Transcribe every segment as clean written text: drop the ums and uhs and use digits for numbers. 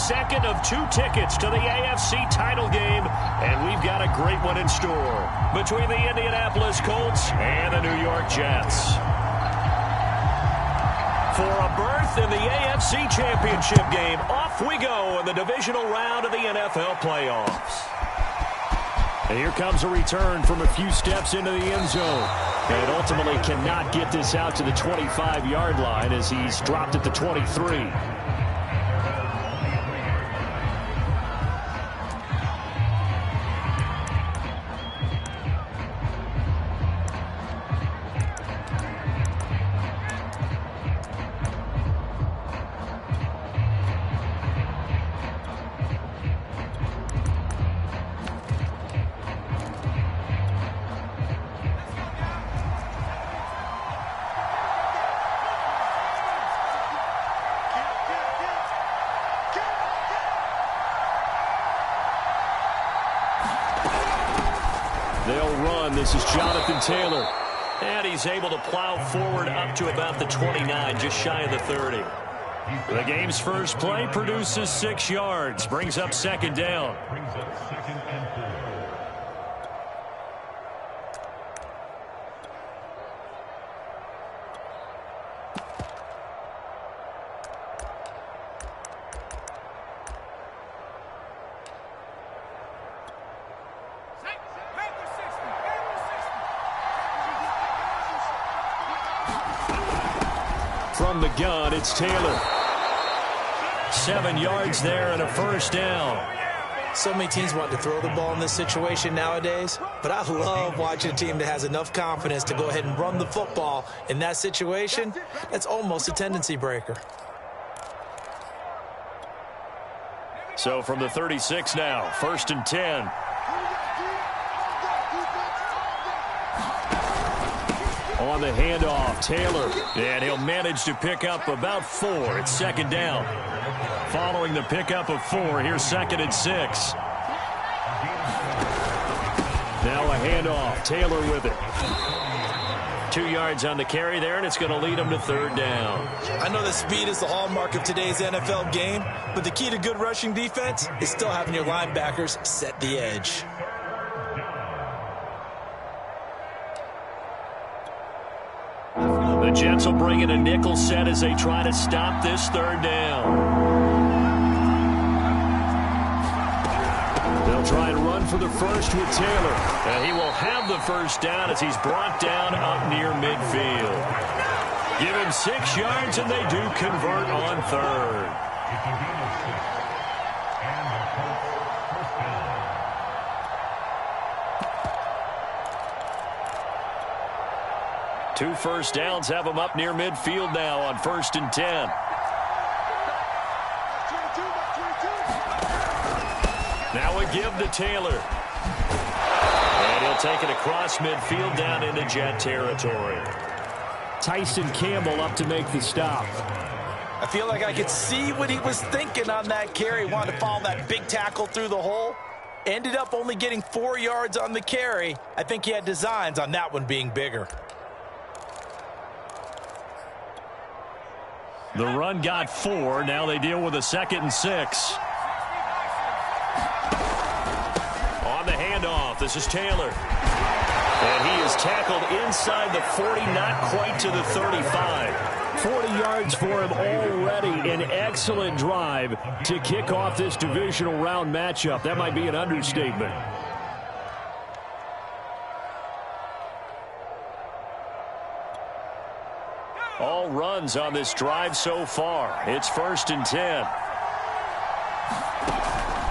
second of 2 tickets to the AFC title game, and we've got a great one in store between the Indianapolis Colts and the New York Jets. For a berth in the AFC Championship game, off we go in the divisional round of the NFL playoffs. And here comes a return from a few steps into the end zone. And ultimately cannot get this out to the 25-yard line as he's dropped at the 23. They'll run. This is Jonathan Taylor. And he's able to plow forward up to about the 29, just shy of the 30. The game's first play produces 6 yards, brings up second down. From the gun, it's Taylor. 7 yards there and a first down. So many teams want to throw the ball in this situation nowadays, but I love watching a team that has enough confidence to go ahead and run the football in that situation. That's almost a tendency breaker. So from the 36 now, 1st and 10. On the handoff, Taylor, and he'll manage to pick up about 4. It's second down. Following the pickup of 4, here's 2nd and 6. Now a handoff, Taylor with it. 2 yards on the carry there, and it's going to lead him to 3rd down. I know that speed is the hallmark of today's NFL game, but the key to good rushing defense is still having your linebackers set the edge. The Jets will bring in a nickel set as they try to stop this 3rd down. They'll try and run for the first with Taylor. And he will have the first down as he's brought down up near midfield. Give him 6 yards, and they do convert on 3rd. Two first downs have him up near midfield now on 1st and 10. Now a give to Taylor. And he'll take it across midfield down into Jet territory. Tyson Campbell up to make the stop. I feel like I could see what he was thinking on that carry. Wanted to follow that big tackle through the hole. Ended up only getting 4 yards on the carry. I think he had designs on that one being bigger. The run got 4. Now they deal with a 2nd and 6. On the handoff, this is Taylor. And he is tackled inside the 40, not quite to the 35. 40 yards for him already. An excellent drive to kick off this divisional round matchup. That might be an understatement. All runs on this drive so far. It's 1st and 10.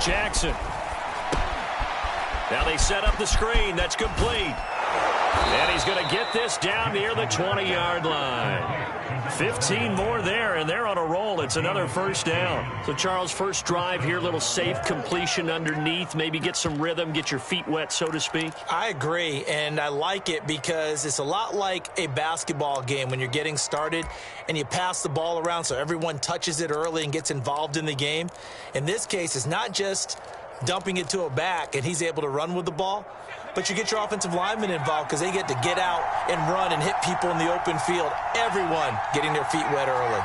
Jackson. Now they set up the screen. That's complete. And he's going to get this down near the 20-yard line. 15 more there, and they're on a roll. It's another first down. So, Charles, first drive here, little safe completion underneath. Maybe get some rhythm, get your feet wet, so to speak. I agree, and I like it because it's a lot like a basketball game when you're getting started and you pass the ball around so everyone touches it early and gets involved in the game. In this case, it's not just dumping it to a back and he's able to run with the ball, but you get your offensive linemen involved because they get to get out and run and hit people in the open field. Everyone getting their feet wet early.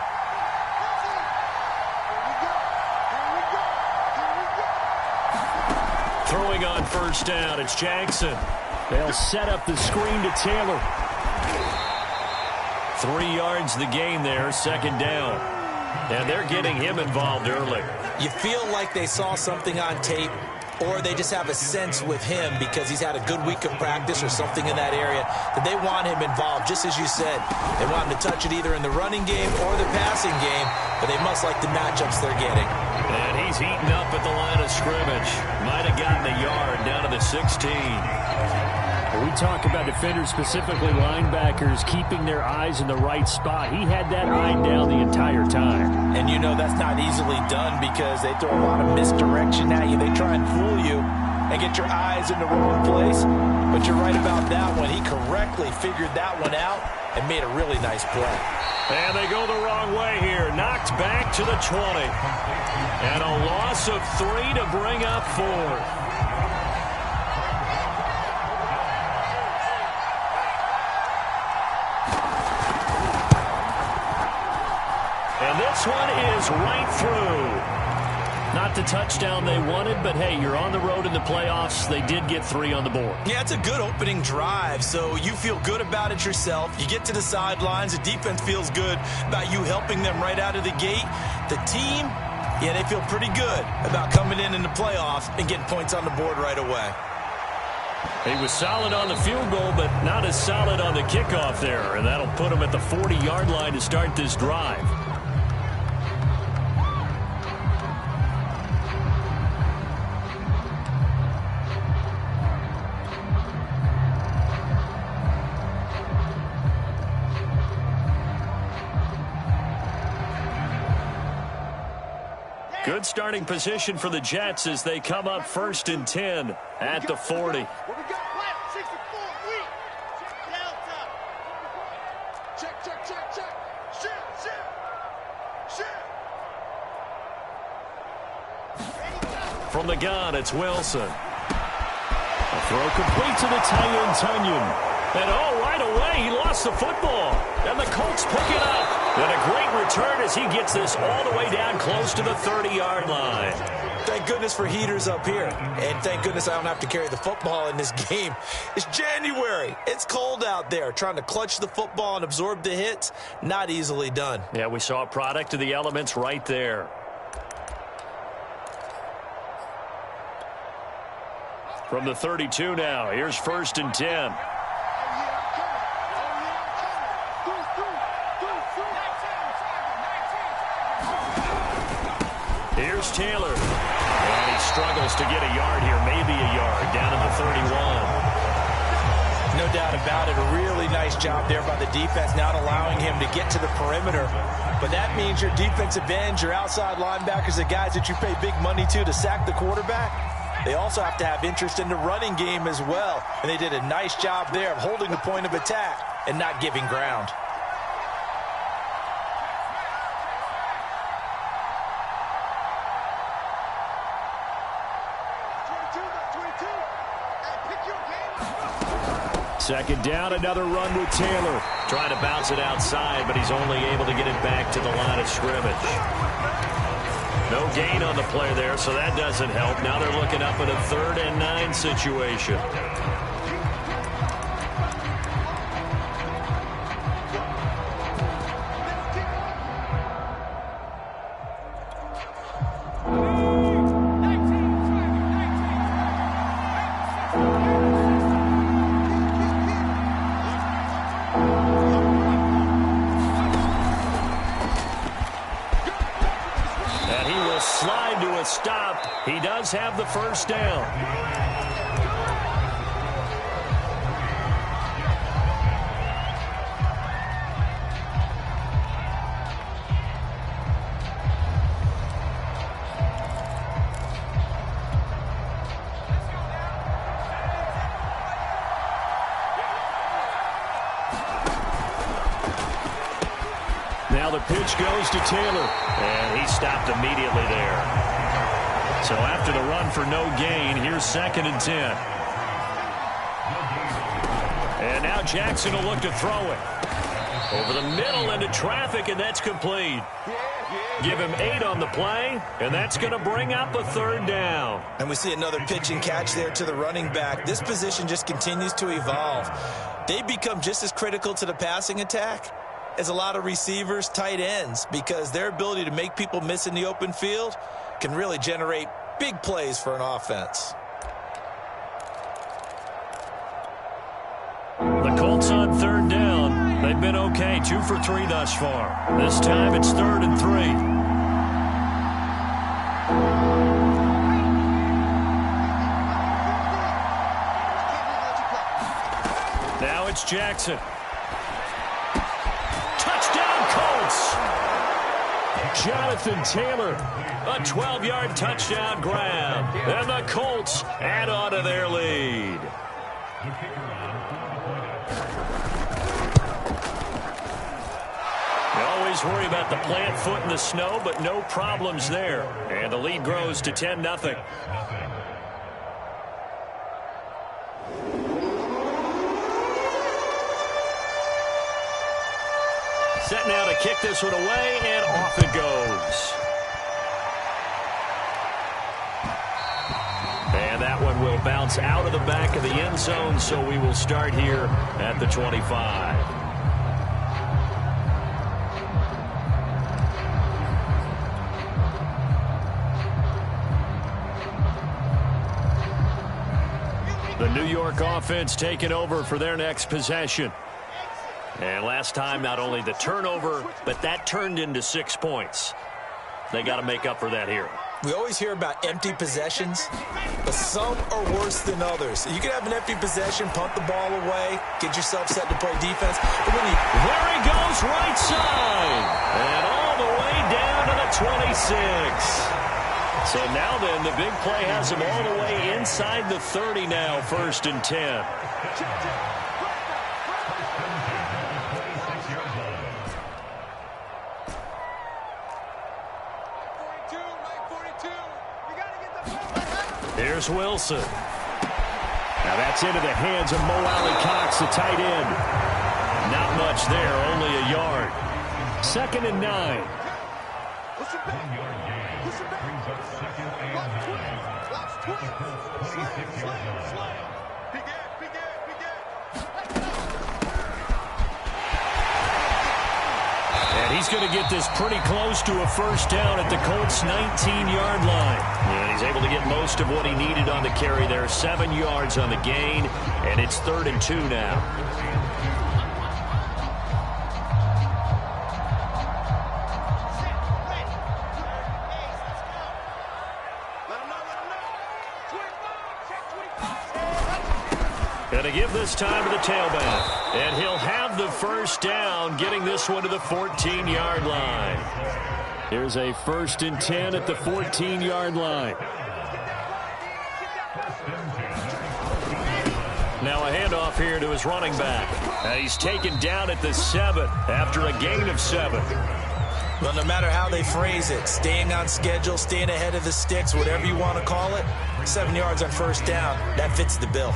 Throwing on first down, it's Jackson. They'll set up the screen to Taylor. 3 yards the gain there, second down. And they're getting him involved early. You feel like they saw something on tape, or they just have a sense with him because he's had a good week of practice or something in that area that they want him involved, just as you said. They want him to touch it either in the running game or the passing game, but they must like the matchups they're getting. And he's heating up at the line of scrimmage. Might have gotten a yard down to the 16. We talk about defenders, specifically linebackers, keeping their eyes in the right spot. He had that eye down the entire time. And you know that's not easily done because they throw a lot of misdirection at you. They try and fool you and get your eyes in the wrong place. But you're right about that one. He correctly figured that one out and made a really nice play. And they go the wrong way here. Knocked back to the 20. And a loss of 3 to bring up 4. And this one is right through. Not the touchdown they wanted, but hey, you're on the road in the playoffs. They did get 3 on the board. Yeah, it's a good opening drive, so you feel good about it yourself. You get to the sidelines. The defense feels good about you helping them right out of the gate. The team, yeah, they feel pretty good about coming in the playoffs and getting points on the board right away. He was solid on the field goal, but not as solid on the kickoff there, and that'll put him at the 40-yard line to start this drive. Good starting position for the Jets as they come up 1st and 10 at the 40. From the gun, it's Wilson. A throw complete to the tight end, Tunyon. And right away, he lost the football. And the Colts pick it up. And a great return as he gets this all the way down close to the 30-yard line. Thank goodness for heaters up here. And thank goodness I don't have to carry the football in this game. It's January. It's cold out there. Trying to clutch the football and absorb the hits, not easily done. Yeah, we saw a product of the elements right there. From the 32 now, here's 1st and 10. Here's Taylor. And he struggles to get a yard here, maybe a yard, down to the 31. No doubt about it. A really nice job there by the defense, not allowing him to get to the perimeter. But that means your defensive ends, your outside linebackers, the guys that you pay big money to sack the quarterback, they also have to have interest in the running game as well. And they did a nice job there of holding the point of attack and not giving ground. Second down, another run with Taylor. Trying to bounce it outside, but he's only able to get it back to the line of scrimmage. No gain on the play there, so that doesn't help. Now they're looking up at a 3rd and 9 situation. Stop. He does have the first down. Now the pitch goes to Taylor, and he stopped immediately there. So after the run for no gain, here's 2nd and 10. And now Jackson will look to throw it. Over the middle into traffic, and that's complete. Give him 8 on the play, and that's going to bring up a 3rd down. And we see another pitch and catch there to the running back. This position just continues to evolve. They become just as critical to the passing attack as a lot of receivers, tight ends, because their ability to make people miss in the open field can really generate big plays for an offense. The Colts on 3rd down. They've been okay, 2 for 3 thus far. This time it's 3rd and 3. Now it's Jackson. Touchdown, Colts! Jonathan Taylor, a 12-yard touchdown grab. And the Colts add on to their lead. You always worry about the plant foot in the snow, but no problems there. And the lead grows to 10-0. Set now to kick this one away, and off it goes. And that one will bounce out of the back of the end zone, so we will start here at the 25. The New York offense taking over for their next possession. And last time, not only the turnover, but that turned into 6 points. They got to make up for that here. We always hear about empty possessions, but some are worse than others. You can have an empty possession, punt the ball away, get yourself set to play defense. But when there he goes, right side. And all the way down to the 26. So now then, the big play has him all the way inside the 30 now, 1st and 10. Here's Wilson. Now that's into the hands of Mo Alley-Cox, the tight end. Not much there, only a yard. 2nd and 9. And he's going to get this pretty close to a 1st down at the Colts' 19-yard line. And he's able to get most of what he needed on the carry there. 7 yards on the gain, and it's 3rd and 2 now. Going to give this time to the tailback. And he'll have the 1st down, getting this one to the 14-yard line. Here's a 1st and 10 at the 14-yard line. Now a handoff here to his running back. He's taken down at the 7 after a gain of 7. Well, no matter how they phrase it, staying on schedule, staying ahead of the sticks, whatever you want to call it, 7 yards on 1st down, that fits the bill.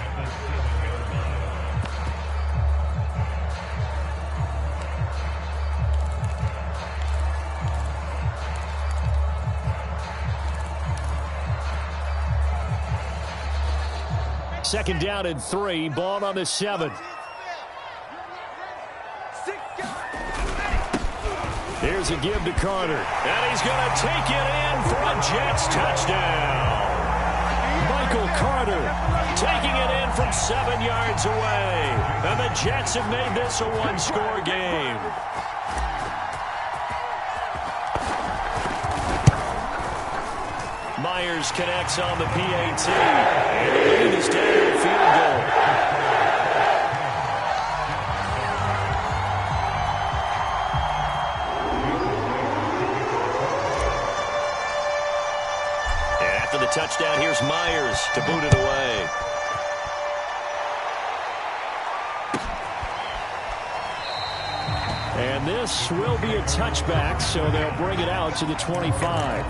Second down and 3, ball on the 7. Here's a give to Carter. And he's going to take it in for a Jets touchdown. Michael Carter taking it in from 7 yards away. And the Jets have made this a one-score game. Myers connects on the PAT. And the lead is down to a field goal. And after the touchdown, here's Myers to boot it away. And this will be a touchback, so they'll bring it out to the 25.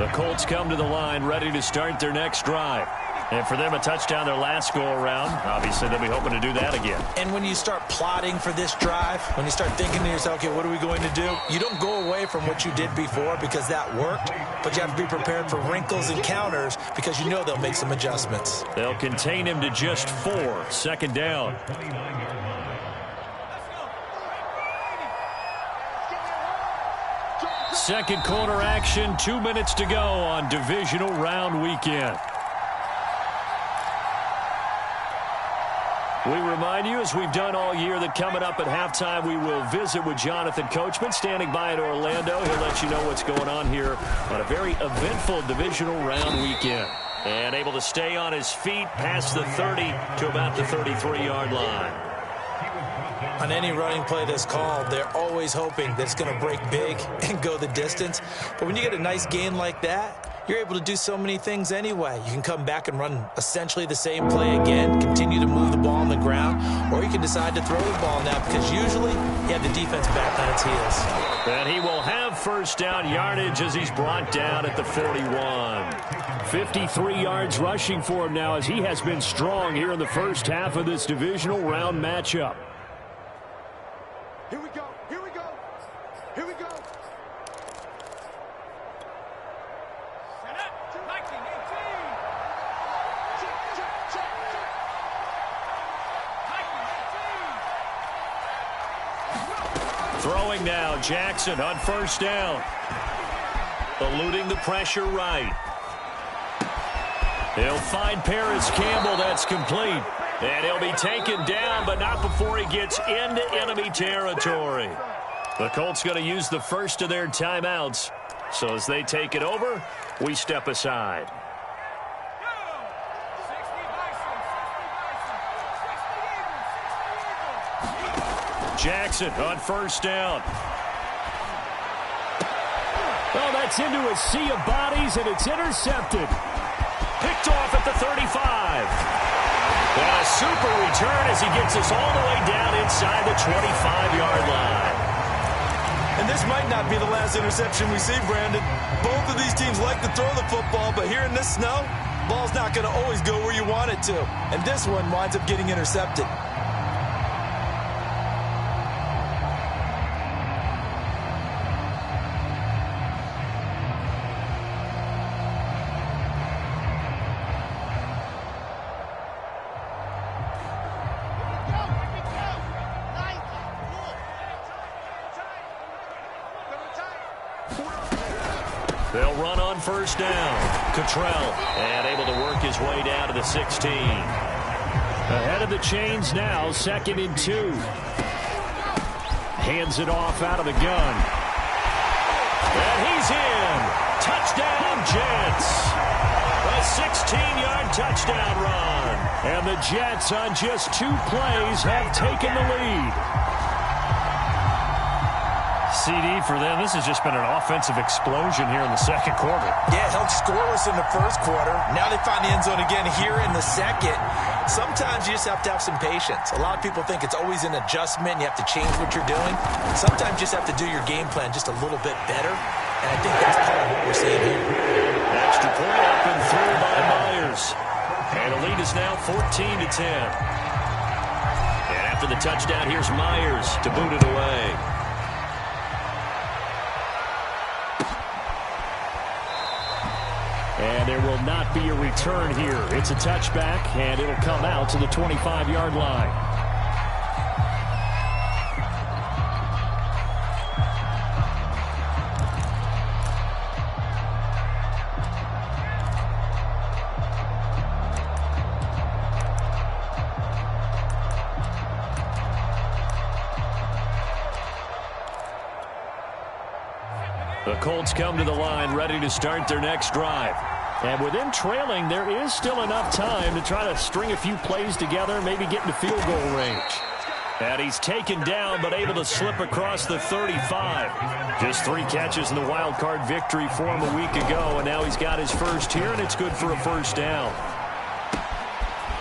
The Colts come to the line ready to start their next drive. And for them, a touchdown their last go-around. Obviously, they'll be hoping to do that again. And when you start plotting for this drive, when you start thinking to yourself, okay, what are we going to do? You don't go away from what you did before because that worked, but you have to be prepared for wrinkles and counters because you know they'll make some adjustments. They'll contain him to just 4. Second down. Second quarter action, 2 minutes to go on divisional round weekend. We remind you, as we've done all year, that coming up at halftime, we will visit with Jonathan Coachman, standing by in Orlando. He'll let you know what's going on here on a very eventful divisional round weekend. And able to stay on his feet past the 30 to about the 33-yard line. On any running play that's called, they're always hoping that it's going to break big and go the distance. But when you get a nice gain like that, you're able to do so many things anyway. You can come back and run essentially the same play again, continue to move the ball on the ground, or you can decide to throw the ball now because usually you have the defense back on its heels. And he will have first down yardage as he's brought down at the 41. 53 yards rushing for him now as he has been strong here in the first half of this divisional round matchup. Here we go. Here we go. Here we go. Set up. 19, 18. Check. Throwing now, Jackson on first down. Eluding the pressure right. He'll find Paris Campbell. That's complete. And he'll be taken down, but not before he gets into enemy territory. The Colts going to use the first of their timeouts. So as they take it over, we step aside. Jackson on first down. Oh, that's into a sea of bodies, and it's intercepted. Picked off at the 35. And a super return as he gets us all the way down inside the 25-yard line. And this might not be the last interception we see, Brandon. Both of these teams like to throw the football, but here in this snow, ball's not going to always go where you want it to. And this one winds up getting intercepted. They'll run on first down. Cottrell, and able to work his way down to the 16. Ahead of the chains now, 2nd and 2. Hands it off out of the gun. And he's in. Touchdown, Jets. A 16-yard touchdown run. And the Jets on just 2 plays have taken the lead. CD for them. This has just been an offensive explosion here in the second quarter. Yeah, held scoreless in the first quarter. Now they find the end zone again here in the second. Sometimes you just have to have some patience. A lot of people think it's always an adjustment. You have to change what you're doing. Sometimes you just have to do your game plan just a little bit better. And I think that's part of what we're seeing here. Extra point up and through by Myers. And the lead is now 14-10. And after the touchdown, here's Myers to boot it away. And there will not be a return here. It's a touchback, and it'll come out to the 25-yard line. The Colts come to the line ready to start their next drive. And with them trailing, there is still enough time to try to string a few plays together, maybe get into field goal range. And he's taken down, but able to slip across the 35. Just 3 catches in the wild card victory for him a week ago, and now he's got his first here, and it's good for a first down.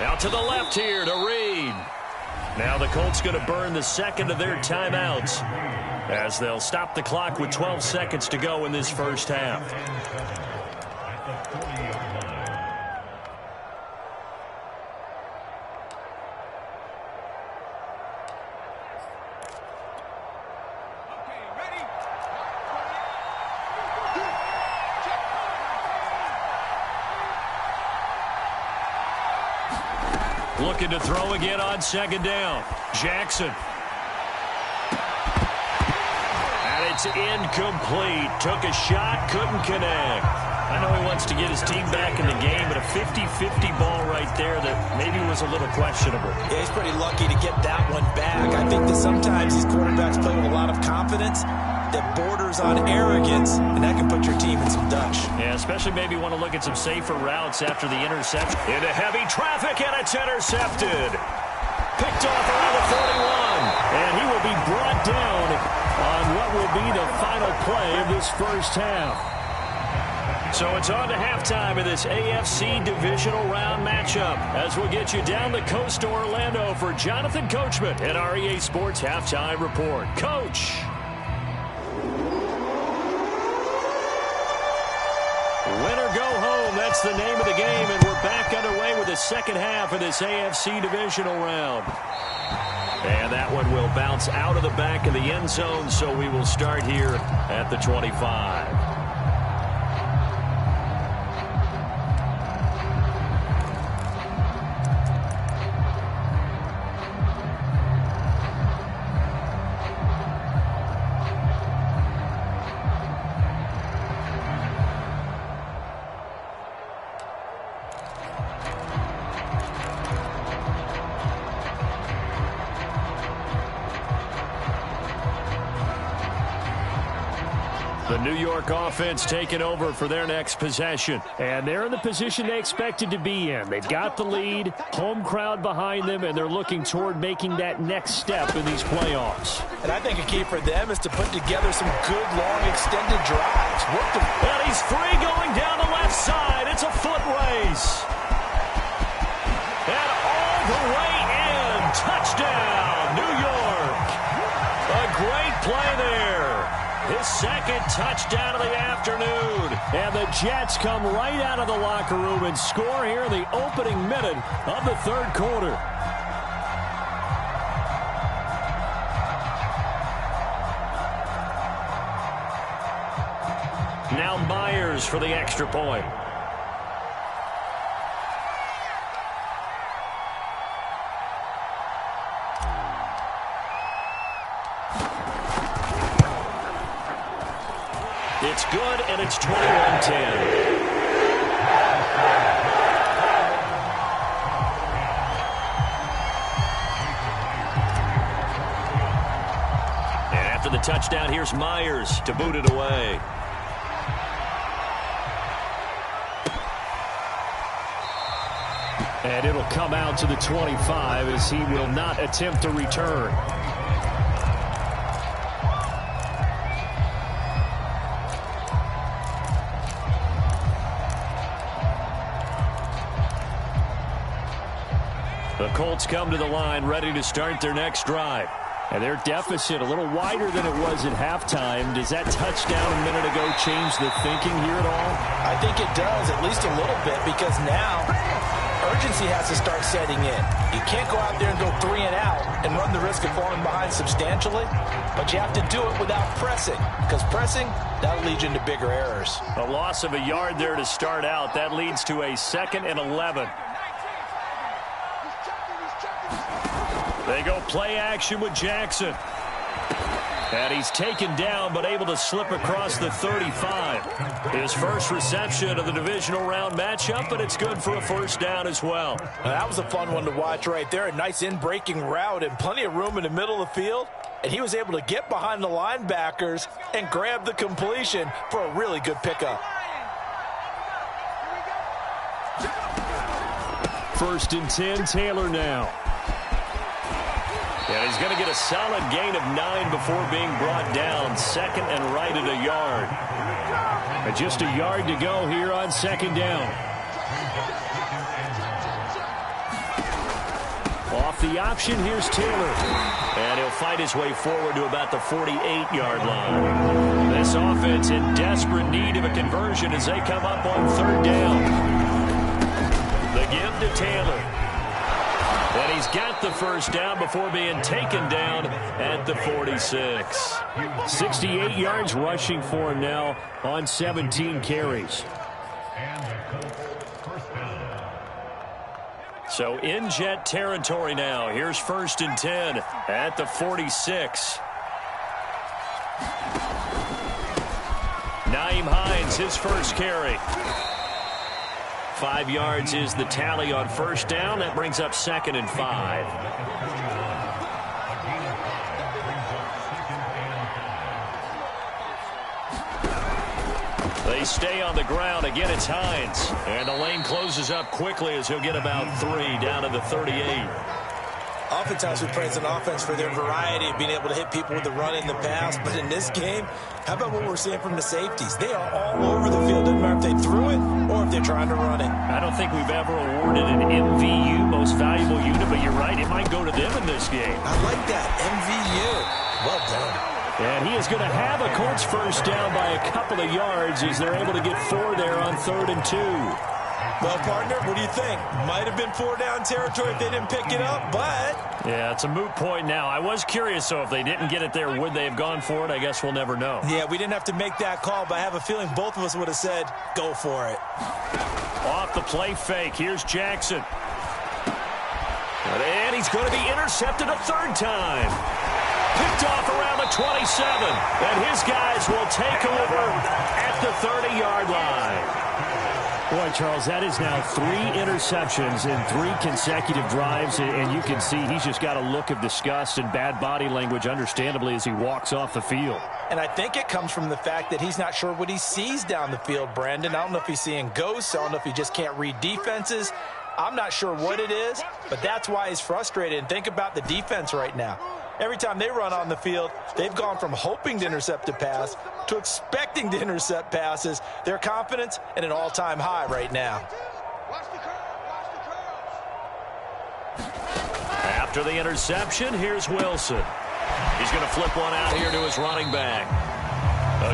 Out to the left here to Reed. Now the Colts going to burn the second of their timeouts as they'll stop the clock with 12 seconds to go in this first half. Looking to throw again on second down. Jackson. And it's incomplete. Took a shot, couldn't connect. I know he wants to get his team back in the game, but a 50-50 ball right there that maybe was a little questionable. Yeah, he's pretty lucky to get that one back. I think that sometimes these quarterbacks play with a lot of confidence that borders on arrogance, and that can put your team in some dutch. Yeah, especially maybe want to look at some safer routes after the interception. Into heavy traffic, and it's intercepted. Picked off around the 41, and he will be brought down on what will be the final play of this first half. So it's on to halftime of this AFC divisional round matchup as we'll get you down the coast to Orlando for Jonathan Coachman at our EA Sports Halftime Report. Coach. Win or go home, that's the name of the game, and we're back underway with the second half of this AFC divisional round. And that one will bounce out of the back of the end zone, so we will start here at the 25. The New York offense taking over for their next possession. And they're in the position they expected to be in. They've got the lead, home crowd behind them, and they're looking toward making that next step in these playoffs. And I think a key for them is to put together some good, long, extended drives. And he's free going down the left side. It's a foot race. And all the way in. Touchdown, New York. A great play there. His second touchdown of the afternoon. And the Jets come right out of the locker room and score here in the opening minute of the third quarter. Now Myers for the extra point. It's good, and it's 21-10. And after the touchdown, here's Myers to boot it away. And it'll come out to the 25 as he will not attempt to return. The Colts come to the line ready to start their next drive. And their deficit a little wider than it was at halftime. Does that touchdown a minute ago change the thinking here at all? I think it does, at least a little bit, because now urgency has to start setting in. You can't go out there and go 3 and out and run the risk of falling behind substantially, but you have to do it without pressing, because pressing, that'll lead you into bigger errors. A loss of a yard there to start out. That leads to a 2nd and 11. They go play action with Jackson. And he's taken down but able to slip across the 35. His first reception of the divisional round matchup, but it's good for a first down as well. That was a fun one to watch right there. A nice in-breaking route and plenty of room in the middle of the field. And he was able to get behind the linebackers and grab the completion for a really good pickup. 1st and 10, Taylor now. And he's going to get a solid gain of 9 before being brought down. 2nd and right at a yard. And just a yard to go here on 2nd down. Off the option, here's Taylor. And he'll fight his way forward to about the 48-yard line. This offense in desperate need of a conversion as they come up on 3rd down. The give to Taylor. And he's got the first down before being taken down at the 46. 68 yards rushing for him now on 17 carries. So in Jet territory now. Here's 1st and 10 at the 46. Nyheim Hines, his first carry. 5 yards is the tally on 1st down. That brings up 2nd and 5. They stay on the ground. Again, it's Hines. And the lane closes up quickly as he'll get about 3 down to the 38. Oftentimes we praise an offense for their variety of being able to hit people with the run in the pass. But in this game, how about what we're seeing from the safeties? They are all over the field. Doesn't matter if they threw it or if they're trying to run it. I don't think we've ever awarded an MVU, most valuable unit, but you're right. It might go to them in this game. I like that. MVU. Well done. And he is going to have a Colts first down by a couple of yards as they're able to get 4 there on 3rd and 2. Well, partner, what do you think? Might have been 4 down territory if they didn't pick it up, but... Yeah, it's a moot point now. I was curious, so if they didn't get it there, would they have gone for it? I guess we'll never know. Yeah, we didn't have to make that call, but I have a feeling both of us would have said, go for it. Off the play fake, here's Jackson. And he's going to be intercepted a 3rd time. Picked off around the 27. And his guys will take over at the 30-yard line. Boy, Charles, that is now 3 interceptions in 3 consecutive drives, and you can see he's just got a look of disgust and bad body language, understandably, as he walks off the field. And I think it comes from the fact that he's not sure what he sees down the field, Brandon. I don't know if he's seeing ghosts. I don't know if he just can't read defenses. I'm not sure what it is, but that's why he's frustrated. And think about the defense right now. Every time they run on the field, they've gone from hoping to intercept a pass to expecting to intercept passes. Their confidence at an all-time high right now. After the interception, here's Wilson. He's going to flip one out here to his running back.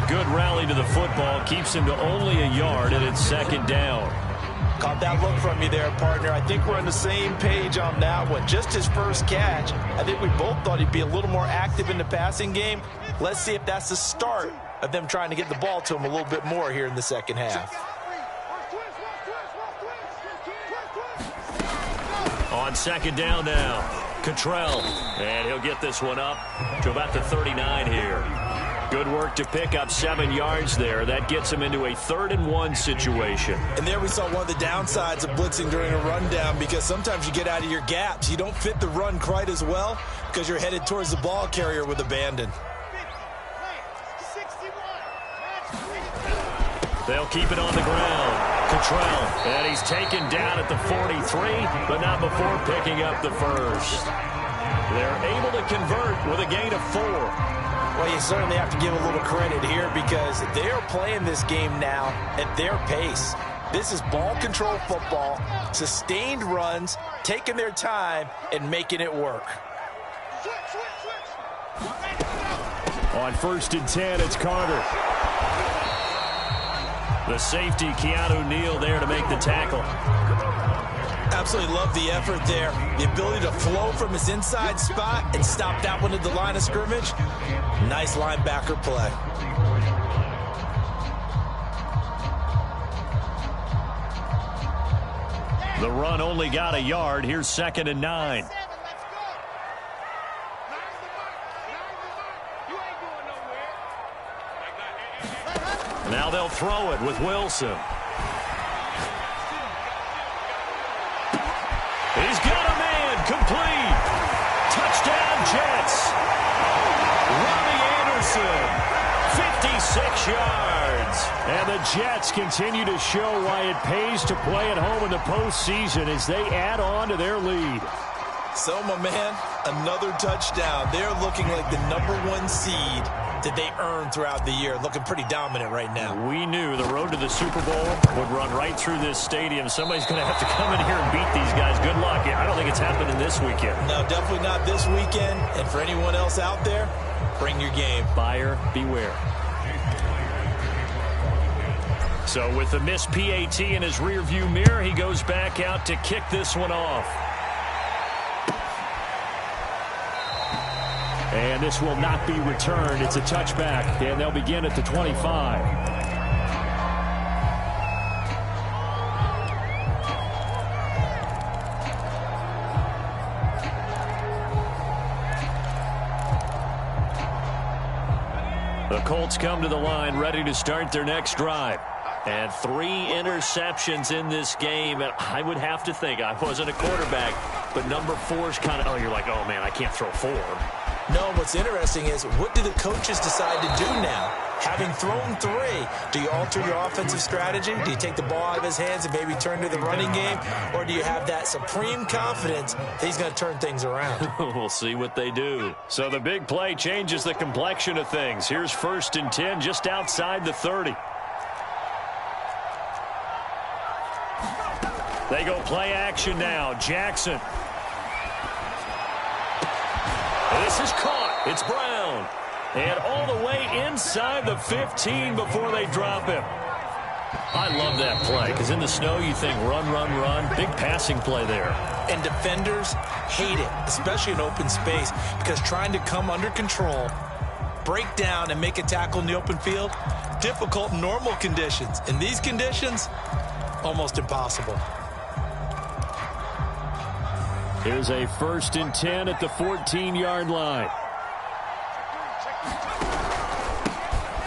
A good rally to the football keeps him to only a yard, and it's 2nd down. Caught that look from you there, partner. I think we're on the same page on that one. Just his first catch. I think we both thought he'd be a little more active in the passing game. Let's see if that's the start of them trying to get the ball to him a little bit more here in the 2nd half. On 2nd down now, Cottrell. And he'll get this one up to about the 39 here. Good work to pick up 7 yards there. That gets him into a 3rd and 1 situation. And there we saw one of the downsides of blitzing during a rundown, because sometimes you get out of your gaps. You don't fit the run quite as well because you're headed towards the ball carrier with abandon. They'll keep it on the ground. Cottrell, and he's taken down at the 43, but not before picking up the first. They're able to convert with a gain of 4. Well, you certainly have to give a little credit here because they are playing this game now at their pace. This is ball control football, sustained runs, taking their time, and making it work. On 1st and 10, it's Carter. The safety, Keanu Neal, there to make the tackle. Absolutely love the effort there. The ability to flow from his inside spot and stop that one at the line of scrimmage. Nice linebacker play. The run only got a yard. Here's 2nd and 9. Now they'll throw it with Wilson. He's got a man, complete. Touchdown, Jets. Robbie Anderson, 56 yards. And the Jets continue to show why it pays to play at home in the postseason as they add on to their lead. So, my man, another touchdown. They're looking like the #1 seed that they earned throughout the year. Looking pretty dominant right now. We knew the road to the Super Bowl would run right through this stadium. Somebody's going to have to come in here and beat these guys. Good luck. I don't think it's happening this weekend. No, definitely not this weekend. And for anyone else out there, bring your game. Buyer beware. So with the missed PAT in his rearview mirror, he goes back out to kick this one off. And this will not be returned. It's a touchback, and they'll begin at the 25. The Colts come to the line ready to start their next drive. And 3 interceptions in this game. And I would have to think, I wasn't a quarterback, but number 4 is kind of, oh, you're like, oh, man, I can't throw 4. No, what's interesting is, what do the coaches decide to do now? Having thrown 3, do you alter your offensive strategy? Do you take the ball out of his hands and maybe turn to the running game? Or do you have that supreme confidence that he's going to turn things around? We'll see what they do. So the big play changes the complexion of things. Here's 1st and 10 just outside the 30. They go play action now. Jackson. This is caught. It's Brown. And all the way inside the 15 before they drop him. I love that play because in the snow you think run, run, run. Big passing play there. And defenders hate it, especially in open space, because trying to come under control, break down, and make a tackle in the open field, difficult in normal conditions. In these conditions, almost impossible. Here's a 1st and 10 at the 14-yard line.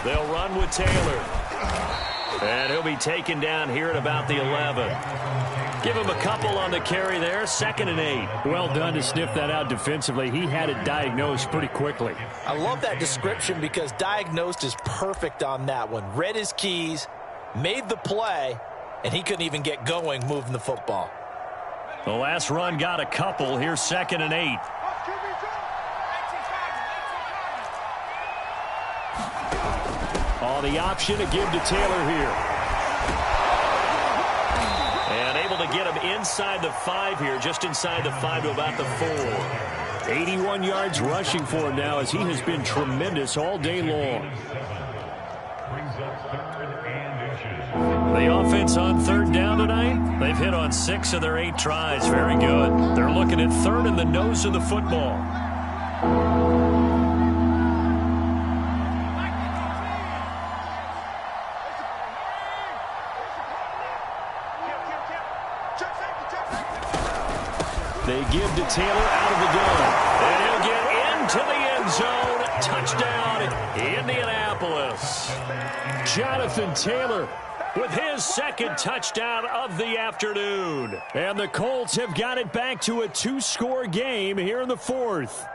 They'll run with Taylor. And he'll be taken down here at about the 11. Give him a couple on the carry there. 2nd and 8. Well done to sniff that out defensively. He had it diagnosed pretty quickly. I love that description because diagnosed is perfect on that one. Read his keys, made the play, and he couldn't even get going moving the football. The last run got a couple. Here's 2nd and 8. Oh, the option to give to Taylor here. And able to get him inside the 5 here, just inside the 5 to about the 4. 81 yards rushing for him now as he has been tremendous all day long. The offense on 3rd down tonight, they've hit on 6 of their 8 tries. Very good. They're looking at 3rd in the nose of the football. They give to Taylor out of the gun. And he'll get into the end zone. Touchdown, Indianapolis. Jonathan Taylor with his 2nd touchdown of the afternoon. And the Colts have got it back to a 2-score game here in the 4th.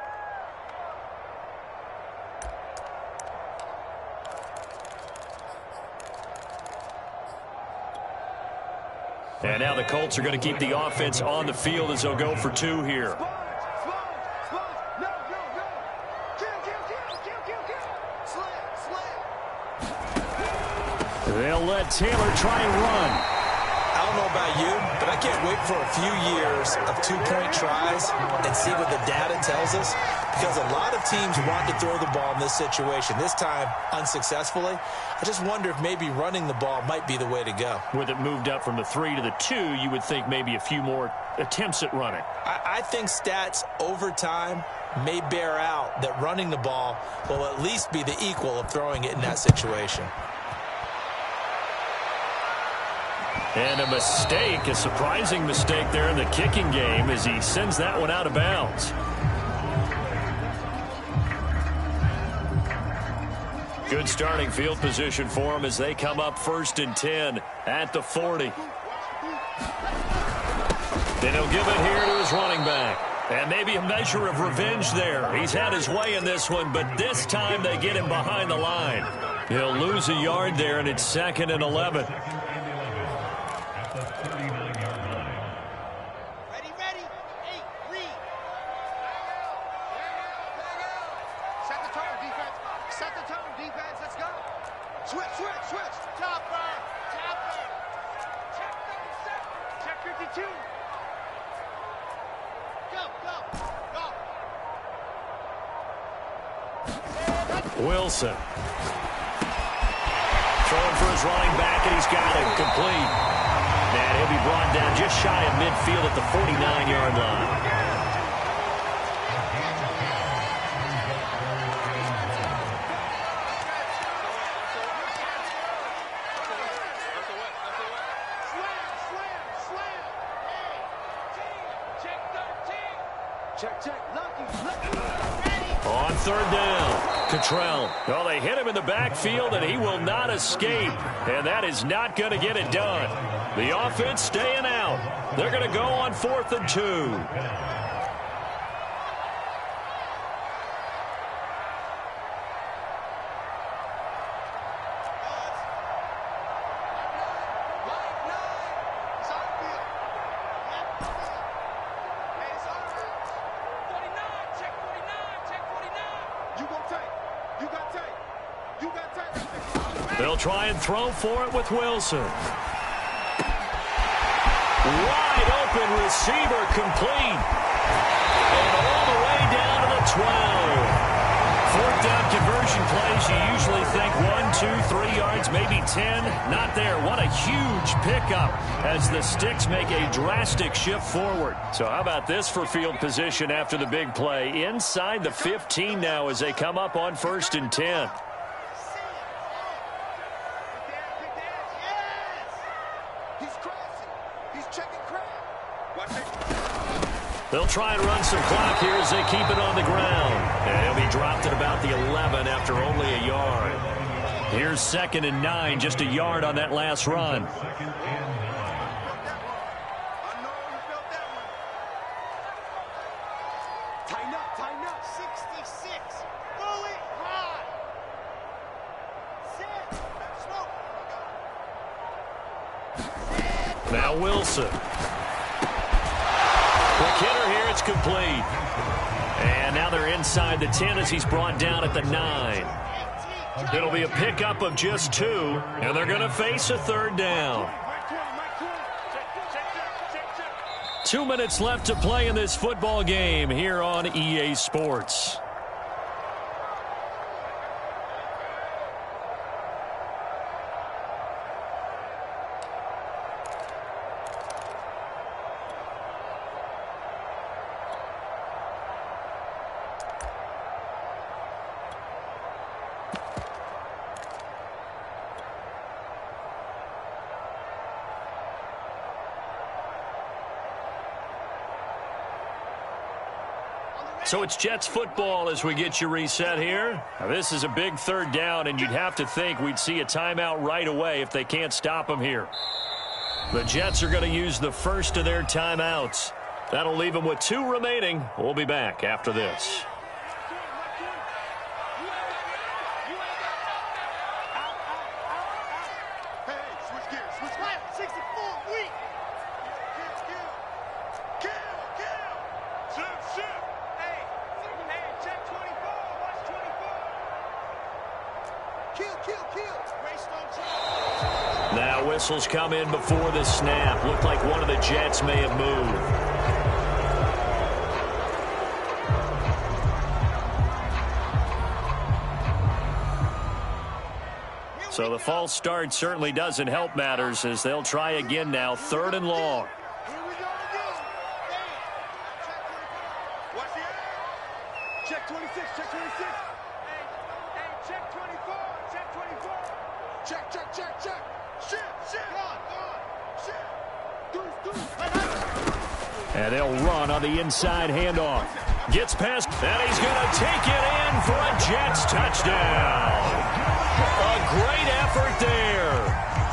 And now the Colts are going to keep the offense on the field as they'll go for 2 here. They'll let Taylor try and run. I don't know about you, but I can't wait for a few years of 2-point tries and see what the data tells us, because a lot of teams want to throw the ball in this situation. This time, unsuccessfully. I just wonder if maybe running the ball might be the way to go. With it moved up from the 3 to the 2, you would think maybe a few more attempts at running. I think stats over time may bear out that running the ball will at least be the equal of throwing it in that situation. And a mistake, a surprising mistake there in the kicking game as he sends that one out of bounds. Good starting field position for him as they come up 1st and 10 at the 40. Then he'll give it here to his running back. And maybe a measure of revenge there. He's had his way in this one, but this time they get him behind the line. He'll lose a yard there, and it's 2nd and 11. Wilson. Throwing for his running back, and he's got it complete. And he'll be brought down just shy of midfield at the 49-yard line. On 3rd down, Cottrell. Well, they hit him in the backfield, and he will not escape. And that is not going to get it done. The offense staying out. They're going to go on 4th and 2. They'll try and throw for it with Wilson. Wide open receiver complete. And all the way down to the 12. 4th down conversion plays, you usually think 1, 2, 3 yards, maybe 10. Not there. What a huge pickup as the Sticks make a drastic shift forward. So how about this for field position after the big play? Inside the 15 now as they come up on 1st and 10. They'll try and run some clock here as they keep it on the ground. And he'll be dropped at about the 11 after only a yard. Here's 2nd and 9, just a yard on that last run. Tighten up. 66. Fully high. Set. Smoke. Now Wilson. Quick hitter here, it's complete. And now they're inside the 10 as he's brought down at the 9. It'll be a pickup of just 2, and they're going to face a 3rd down. 2 minutes left to play in this football game here on EA Sports. So it's Jets football as we get you reset here. Now this is a big 3rd down, and you'd have to think we'd see a timeout right away if they can't stop them here. The Jets are going to use the first of their timeouts. That'll leave them with 2 remaining. We'll be back after this. Now whistles come in before the snap. Looked like one of the Jets may have moved. So the false start certainly doesn't help matters as they'll try again now. 3rd and long. Check 26, check 26. Hey, check 24, check 24. Check. Shit. And they'll run on the inside handoff. Gets past, and he's going to take it in for a Jets touchdown. A great effort there.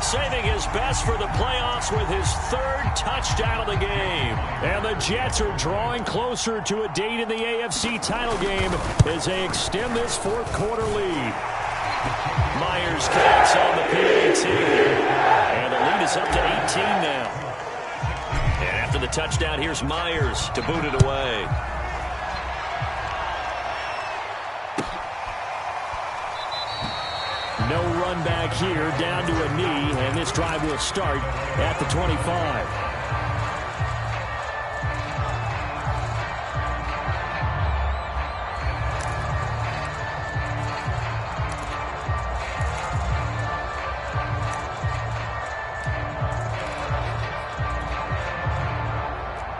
Saving his best for the playoffs with his 3rd touchdown of the game. And the Jets are drawing closer to a date in the AFC title game as they extend this 4th quarter lead. Myers connects on the PAT. And the lead is up to 18 now. And after the touchdown, here's Myers to boot it away. No run back here, down to a knee, and this drive will start at the 25.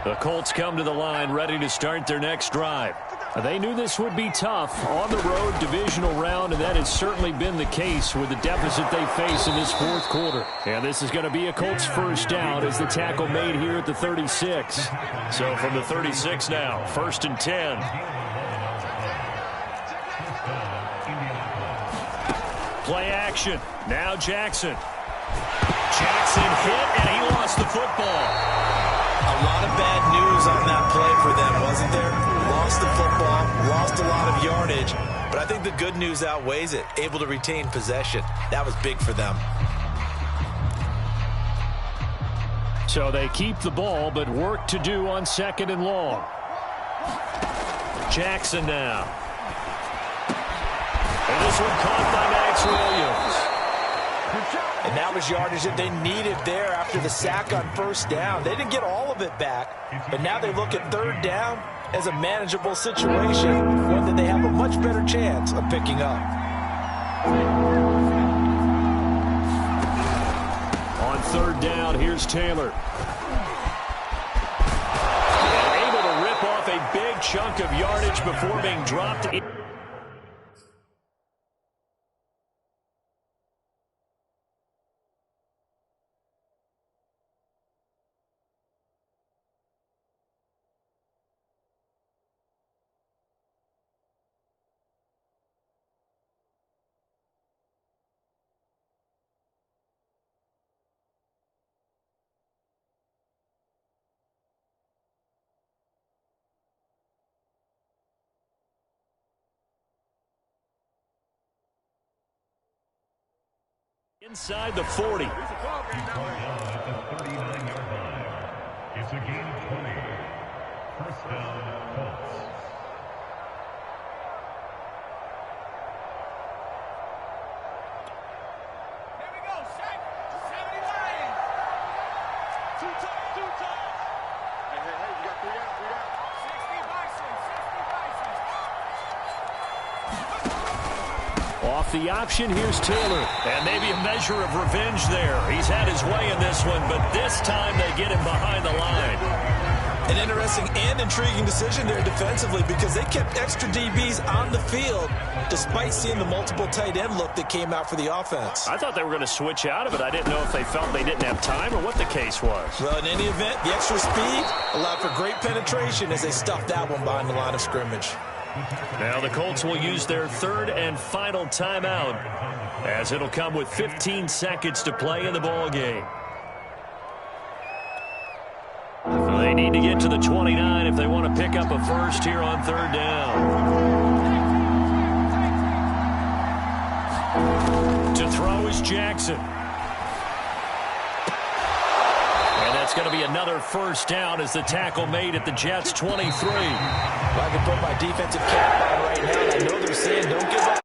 The Colts come to the line ready to start their next drive. They knew this would be tough on the road divisional round, and that has certainly been the case with the deficit they face in this 4th quarter. And this is going to be a Colts 1st down as the tackle made here at the 36. So from the 36 now, 1st and 10. Play action. Now Jackson. Jackson hit, and he lost the football. A lot of bad news on that play for them, wasn't there? Lost the football, lost a lot of yardage, but I think the good news outweighs it. Able to retain possession. That was big for them. So they keep the ball, but work to do on 2nd and long. Jackson now. And this one caught by Max Williams. And that was yardage that they needed there after the sack on 1st down. They didn't get all of it back, but now they look at 3rd down as a manageable situation, one that they have a much better chance of picking up. On 3rd down, here's Taylor. And able to rip off a big chunk of yardage before being dropped. Inside the 40. It's a gain of 20. 1st down, Colts. Here we go, 70 Lions. 2 times. Hey, you got 3 out. 60 Bison. Off the option, here's Taylor. And maybe a measure of revenge there. He's had his way in this one, but this time they get him behind the line. An interesting and intriguing decision there defensively because they kept extra DBs on the field despite seeing the multiple tight end look that came out for the offense. I thought they were going to switch out of it. I didn't know if they felt they didn't have time or what the case was. Well, in any event, the extra speed allowed for great penetration as they stuffed that one behind the line of scrimmage. Now the Colts will use their 3rd and final timeout as it'll come with 15 seconds to play in the ball game. They need to get to the 29 if they want to pick up a first here on 3rd down. To throw is Jackson. And that's going to be another 1st down as the tackle made at the Jets' 23. If I can put my defensive cap on right now, I know they're saying don't give up